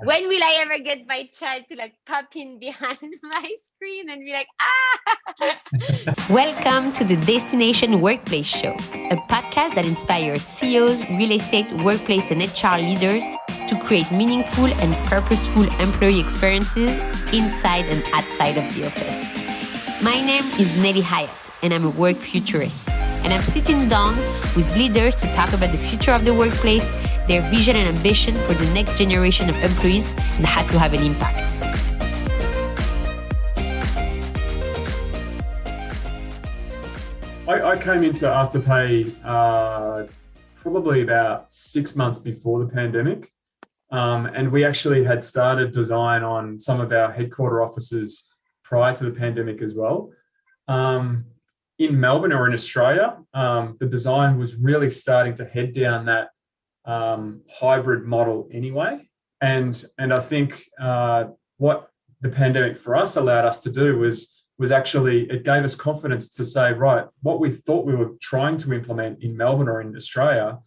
When will I ever get my child to like pop in behind my screen and be like, ah? Welcome to the Destination Workplace Show, a podcast that inspires CEOs, real estate, workplace, and HR leaders to create meaningful and purposeful employee experiences inside and outside of the office. My name is Nelly Hyatt, and I'm a work futurist. And I'm sitting down with leaders to talk about the future of the workplace, their vision and ambition for the next generation of employees, and how to have an impact. I came into Afterpay probably about 6 months before the pandemic. And we actually had started design on some of our headquarter offices prior to the pandemic as well. In Melbourne or in Australia, the design was really starting to head down that hybrid model anyway. And I think what the pandemic for us allowed us to do was actually, it gave us confidence to say, right, what we thought we were trying to implement in Melbourne or in Australia,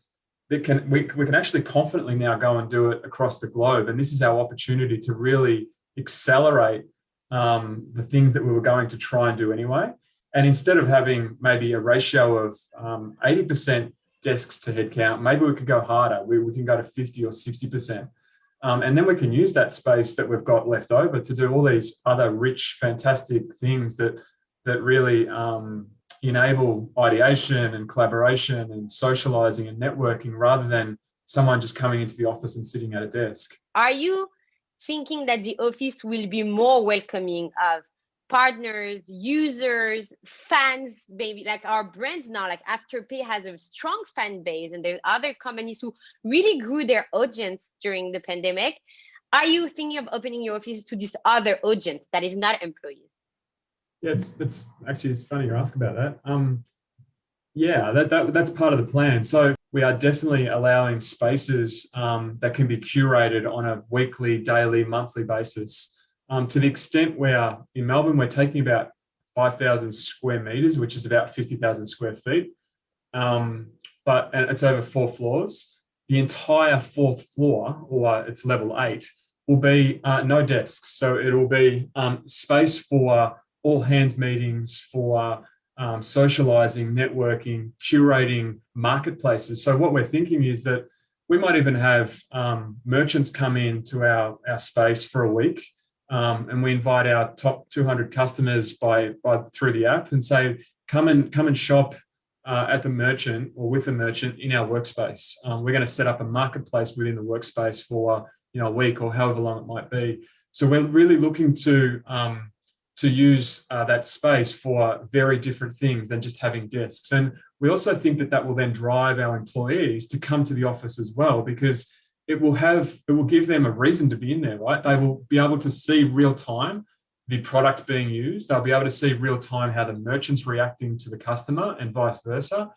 we can actually confidently now go and do it across the globe. And this is our opportunity to really accelerate the things that we were going to try and do anyway. And instead of having maybe a ratio of 80% desks to headcount, maybe we could go harder. We can go to 50 or 60%. And then we can use that space that we've got left over to do all these other rich, fantastic things that really enable ideation and collaboration and socializing and networking, rather than someone just coming into the office and sitting at a desk. Are you thinking that the office will be more welcoming of partners, users, fans, maybe like our brands now, like Afterpay has a strong fan base, and there's other companies who really grew their audience during the pandemic. Are you thinking of opening your office to this other audience that is not employees? Yeah, it's actually, it's funny you ask about that. That's part of the plan. So we are definitely allowing spaces that can be curated on a weekly, daily, monthly basis. To the extent where in Melbourne, we're taking about 5,000 square meters, which is about 50,000 square feet. And it's over 4 floors. The entire 4th floor, or it's level 8, will be no desks. So it'll be space for all hands meetings, for socializing, networking, curating marketplaces. So what we're thinking is that we might even have merchants come into our space for a week. And we invite our top 200 customers by through the app and say, come and shop at the merchant or with the merchant in our workspace. We're going to set up a marketplace within the workspace for a week or however long it might be. So we're really looking to use that space for very different things than just having desks. And we also think that will then drive our employees to come to the office as well, because it will give them a reason to be in there, right? They will be able to see real time the product being used. They'll be able to see real time how the merchant's reacting to the customer and vice versa.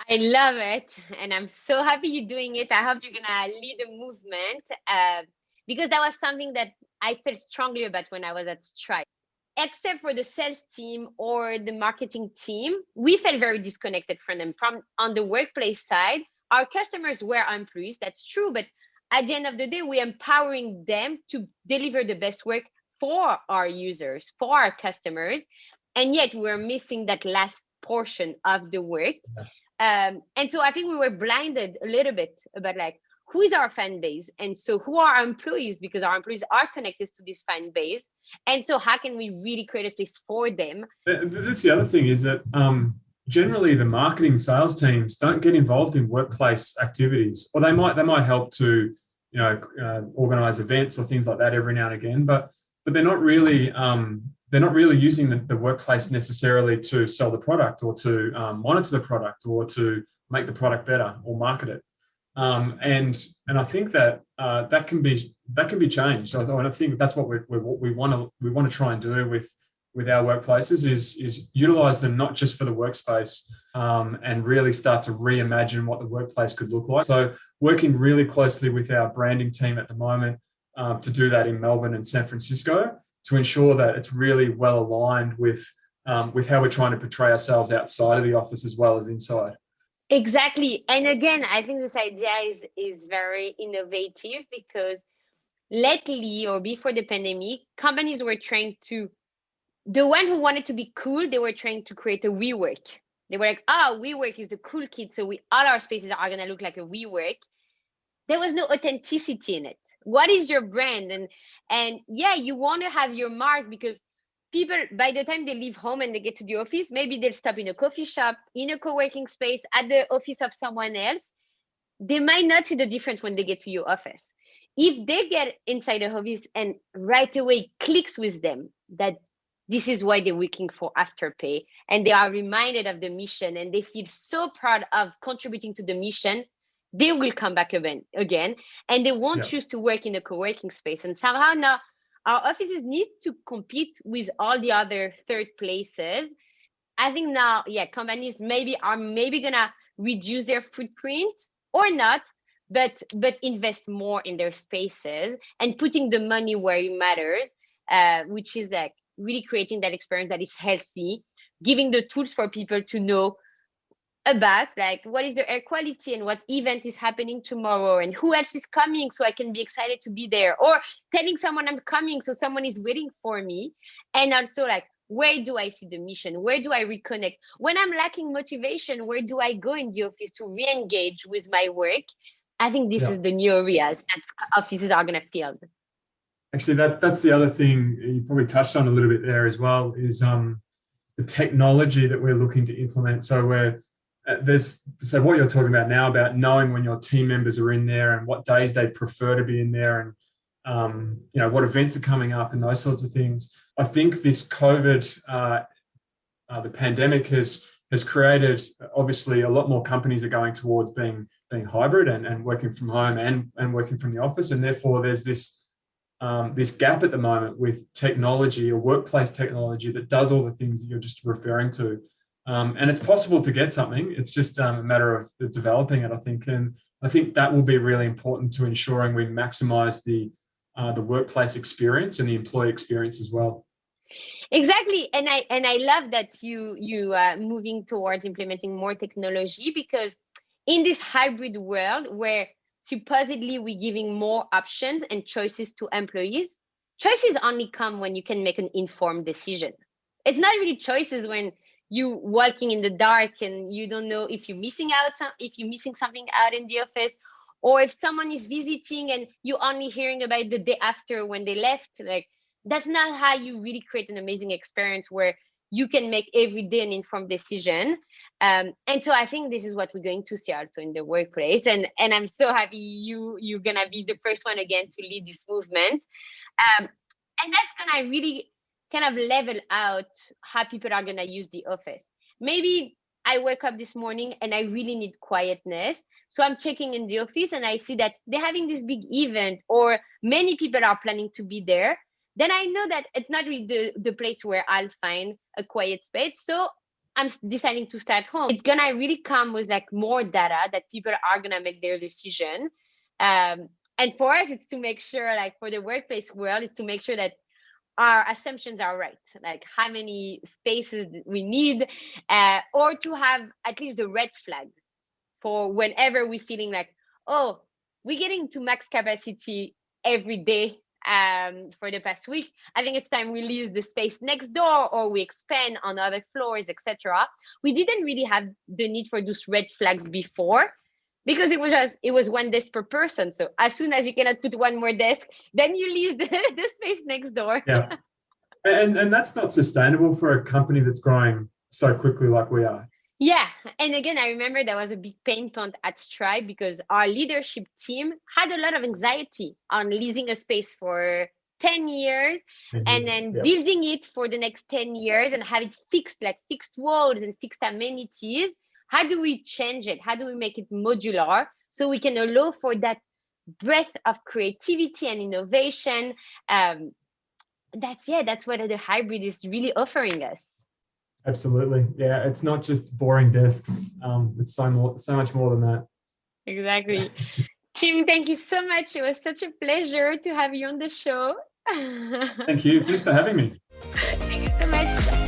I love it. And I'm so happy you're doing it. I hope you're going to lead a movement because that was something that I felt strongly about when I was at Stripe. Except for the sales team or the marketing team, we felt very disconnected from them. From on the workplace side, our customers were employees, that's true, but at the end of the day, we're empowering them to deliver the best work for our users, for our customers, and yet we're missing that last portion of the work. And so I think we were blinded a little bit about like, who is our fan base? And so who are our employees? Because our employees are connected to this fan base. And so how can we really create a space for them? That's the other thing is that generally the marketing sales teams don't get involved in workplace activities, or they might help to organize events or things like that every now and again, but they're not really using the workplace necessarily to sell the product or to monitor the product or to make the product better or market it. And I think that can be changed. I think that's what we want to try and do with our workplaces is utilize them not just for the workspace and really start to reimagine what the workplace could look like. So working really closely with our branding team at the moment to do that in Melbourne and San Francisco to ensure that it's really well aligned with how we're trying to portray ourselves outside of the office as well as inside. Exactly. And again, I think this idea is very innovative because lately or before the pandemic, companies were trying to, the one who wanted to be cool, they were trying to create a WeWork. They were like, oh, WeWork is the cool kid, so all our spaces are gonna look like a WeWork. There was no authenticity in it. What is your brand? And yeah, you want to have your mark, because people, by the time they leave home and they get to the office, maybe they'll stop in a coffee shop, in a co-working space, at the office of someone else. They might not see the difference when they get to your office. If they get inside the office and right away clicks with them that this is why they're working for Afterpay, and they are reminded of the mission and they feel so proud of contributing to the mission, they will come back again, and they won't choose to work in a co-working space. And somehow now our offices need to compete with all the other third places. I think now, yeah, companies are maybe gonna reduce their footprint or not, but invest more in their spaces and putting the money where it matters, which is like really creating that experience that is healthy, giving the tools for people to know about like what is the air quality and what event is happening tomorrow and who else is coming, so I can be excited to be there, or telling someone I'm coming so someone is waiting for me. And also like, where do I see the mission? Where do I reconnect? When I'm lacking motivation, where do I go in the office to re-engage with my work? I think this is the new areas that offices are going to fill. Actually, that's the other thing you probably touched on a little bit there as well, is the technology that we're looking to implement. So so what you're talking about now, about knowing when your team members are in there and what days they prefer to be in there, and what events are coming up and those sorts of things. I think this COVID, the pandemic has created, obviously a lot more companies are going towards being hybrid and working from home and working from the office, and therefore there's this gap at the moment with technology or workplace technology that does all the things that you're just referring to. And it's possible to get something. It's just a matter of developing it, I think. And I think that will be really important to ensuring we maximize the workplace experience and the employee experience as well. Exactly. And I love that you are moving towards implementing more technology, because in this hybrid world where supposedly we're giving more options and choices to employees, choices only come when you can make an informed decision. It's not really choices when you walking in the dark and you don't know if you're missing something out in the office, or if someone is visiting and you're only hearing about the day after when they left. Like, that's not how you really create an amazing experience where you can make every day an informed decision. And so I think this is what we're going to see also in the workplace. And I'm so happy you're gonna be the first one again to lead this movement. And that's gonna really kind of level out how people are going to use the office. Maybe I wake up this morning and I really need quietness. So I'm checking in the office and I see that they're having this big event or many people are planning to be there. Then I know that it's not really the place where I'll find a quiet space. So I'm deciding to stay at home. It's going to really come with like more data that people are going to make their decision. And for us, it's to make sure, like for the workplace world, is to make sure that our assumptions are right, like how many spaces we need, or to have at least the red flags for whenever we're feeling like, oh, we're getting to max capacity every day for the past week. I think it's time we lease the space next door or we expand on other floors, etc. We didn't really have the need for those red flags before, because it was one desk per person. So as soon as you cannot put one more desk, then you lease the space next door. Yeah. And that's not sustainable for a company that's growing so quickly like we are. Yeah. And again, I remember there was a big pain point at Stripe because our leadership team had a lot of anxiety on leasing a space for 10 years and then building it for the next 10 years and have it fixed, like fixed walls and fixed amenities. How do we change it? How do we make it modular so we can allow for that breadth of creativity and innovation? That's what the hybrid is really offering us. Absolutely. Yeah, it's not just boring desks. It's so much more than that. Exactly. Tim, thank you so much. It was such a pleasure to have you on the show. Thank you. Thanks for having me. Thank you so much.